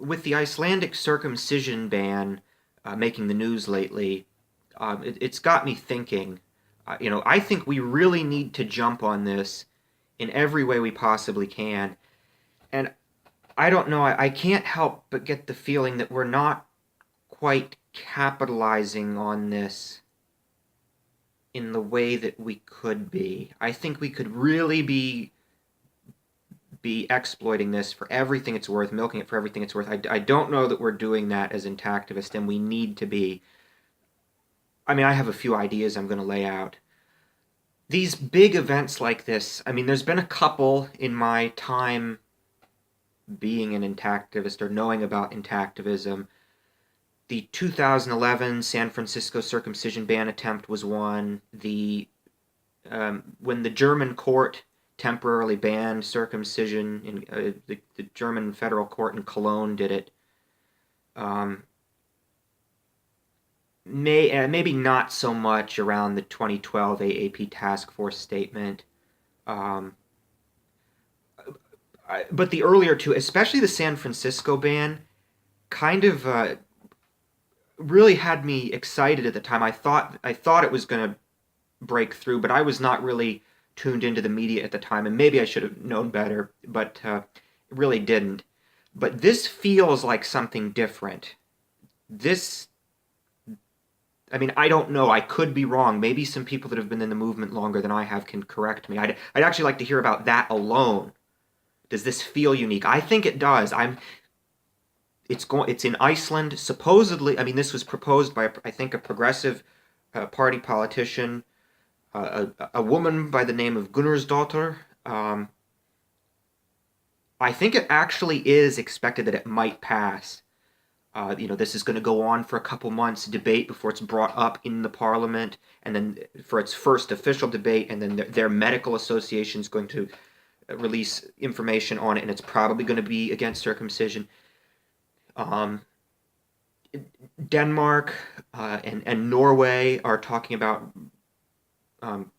with the Icelandic circumcision ban making the news lately, it's got me thinking. I think we really need to jump on this in every way we possibly can. And I don't know, I can't help but get the feeling that we're not quite capitalizing on this in the way that we could be. I think we could really be exploiting this for everything it's worth, milking it for everything it's worth. I don't know that we're doing that as intactivists, and we need to be. I mean, I have a few ideas I'm going to lay out. These big events like this, I mean, there's been a couple in my time being an intactivist or knowing about intactivism. The 2011 San Francisco circumcision ban attempt was one. When the German court temporarily banned circumcision, the German federal court in Cologne did it. Maybe not so much around the 2012 AAP task force statement. But the earlier two, especially the San Francisco ban, kind of really had me excited at the time. I thought it was going to break through, but I was not really tuned into the media at the time, and maybe I should have known better, but it really didn't. But this feels like something different. I mean, I don't know. I could be wrong. Maybe some people that have been in the movement longer than I have can correct me. I'd actually like to hear about that alone. Does this feel unique? I think it does. It's in Iceland, supposedly. I mean, this was proposed by, I think, a progressive party politician, a woman by the name of Gunnarsdóttir. I think it actually is expected that it might pass. This is going to go on for a couple months, debate before it's brought up in the parliament, and then for its first official debate, and then their medical association is going to release information on it, and it's probably going to be against circumcision. Denmark and Norway are talking about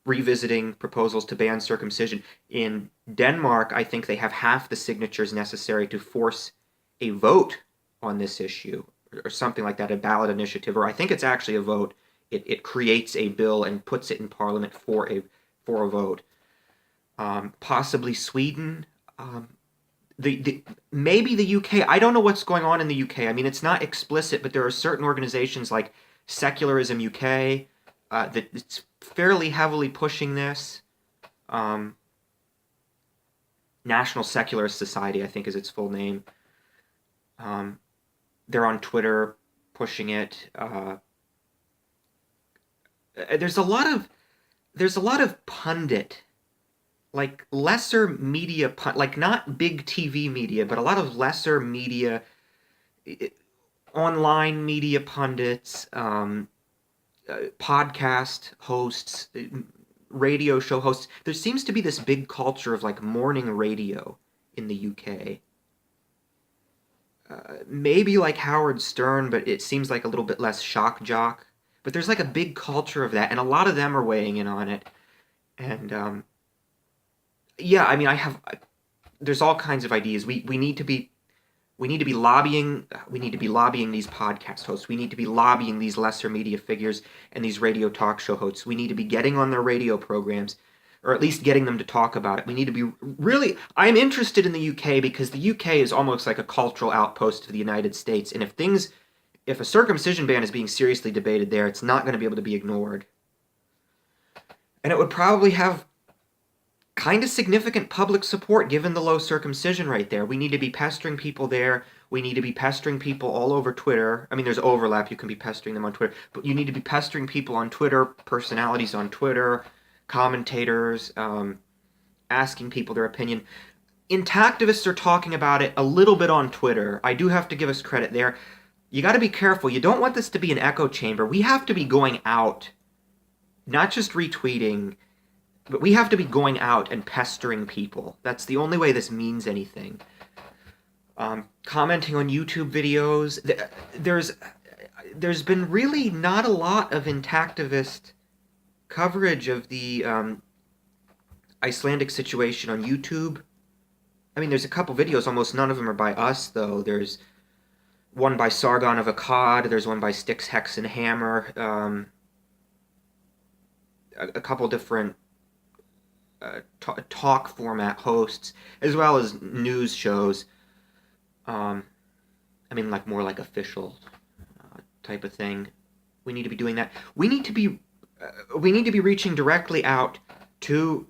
revisiting proposals to ban circumcision. In Denmark, I think they have half the signatures necessary to force a vote on this issue, or something like that, a ballot initiative, or I think it's actually a vote. It creates a bill and puts it in Parliament for a vote. Possibly Sweden, maybe the UK. I don't know what's going on in the UK. I mean, it's not explicit, but there are certain organizations like Secularism UK that it's fairly heavily pushing this. National Secularist Society, I think, is its full name. They're on Twitter pushing it. There's a lot of pundit, like lesser media, like not big TV media, but a lot of lesser media, online media pundits, podcast hosts, radio show hosts. There seems to be this big culture of like morning radio in the UK. Maybe like Howard Stern, but it seems like a little bit less shock jock. But there's like a big culture of that, and a lot of them are weighing in on it. And yeah, I mean, there's all kinds of ideas. We need to be lobbying. We need to be lobbying these podcast hosts. We need to be lobbying these lesser media figures and these radio talk show hosts. We need to be getting on their radio programs, or at least getting them to talk about it. We need to be really... I'm interested in the UK because the UK is almost like a cultural outpost of the United States, and if a circumcision ban is being seriously debated there, it's not going to be able to be ignored. And it would probably have kind of significant public support given the low circumcision rate there. We need to be pestering people there. We need to be pestering people all over Twitter. I mean, there's overlap. You can be pestering them on Twitter. But you need to be pestering people on Twitter, personalities on Twitter, commentators, asking people their opinion. Intactivists are talking about it a little bit on Twitter. I do have to give us credit there. You got to be careful. You don't want this to be an echo chamber. We have to be going out, not just retweeting, but we have to be going out and pestering people. That's the only way this means anything. Commenting on YouTube videos. There's been really not a lot of intactivist coverage of the Icelandic situation on YouTube. I mean, there's a couple videos, almost none of them are by us, though. There's one by Sargon of Akkad. There's one by Styx, Hex, and Hammer. A couple different talk format hosts, as well as news shows. Um, I mean, like more like official type of thing. We need to be doing that. We need to be reaching directly out to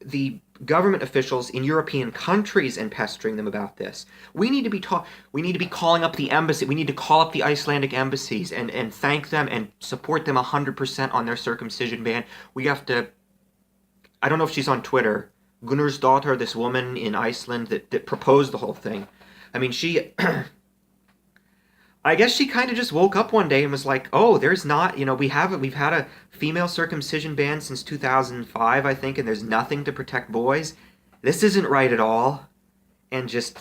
the government officials in European countries and pestering them about this. We need to be calling up the embassy. We need to call up the Icelandic embassies and thank them and support them 100% on their circumcision ban. We have to. I don't know if she's on Twitter. Gunnar's daughter, this woman in Iceland that proposed the whole thing. I mean, she. I guess she kind of just woke up one day and was like, "Oh, there's not, we've had a female circumcision ban since 2005, I think, and there's nothing to protect boys. This isn't right at all." And just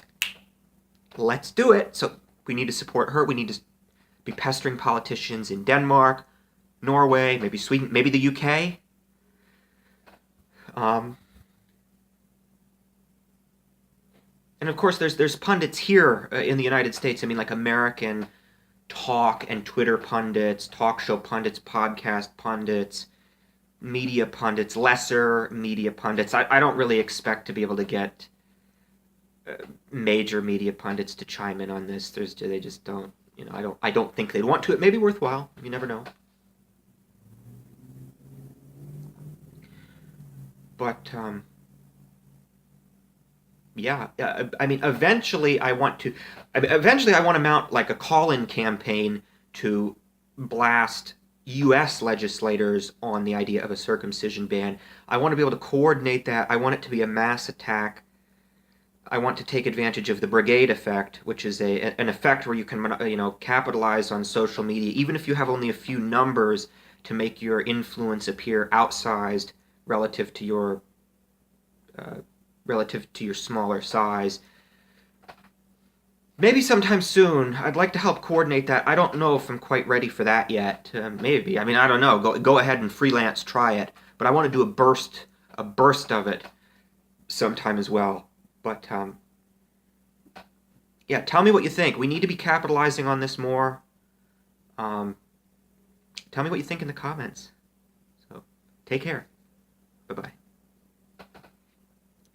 let's do it. So we need to support her. We need to be pestering politicians in Denmark, Norway, maybe Sweden, maybe the UK. Um, and of course, there's pundits here in the United States. I mean, like American talk and Twitter pundits, talk show pundits, podcast pundits, media pundits, lesser media pundits. I don't really expect to be able to get major media pundits to chime in on this. They just don't. I don't think they'd want to. It may be worthwhile. You never know. But yeah, I mean, eventually I want to mount like a call-in campaign to blast U.S. legislators on the idea of a circumcision ban. I want to be able to coordinate that. I want it to be a mass attack. I want to take advantage of the brigade effect, which is an effect where you can capitalize on social media, even if you have only a few numbers, to make your influence appear outsized relative to your uh, smaller size. Maybe sometime soon. I'd like to help coordinate that. I don't know if I'm quite ready for that yet. Maybe. I mean, I don't know. Go ahead and freelance try it. But I want to do a burst of it sometime as well. But yeah, tell me what you think. We need to be capitalizing on this more. Um, Tell me what you think in the comments. So, take care. Bye bye.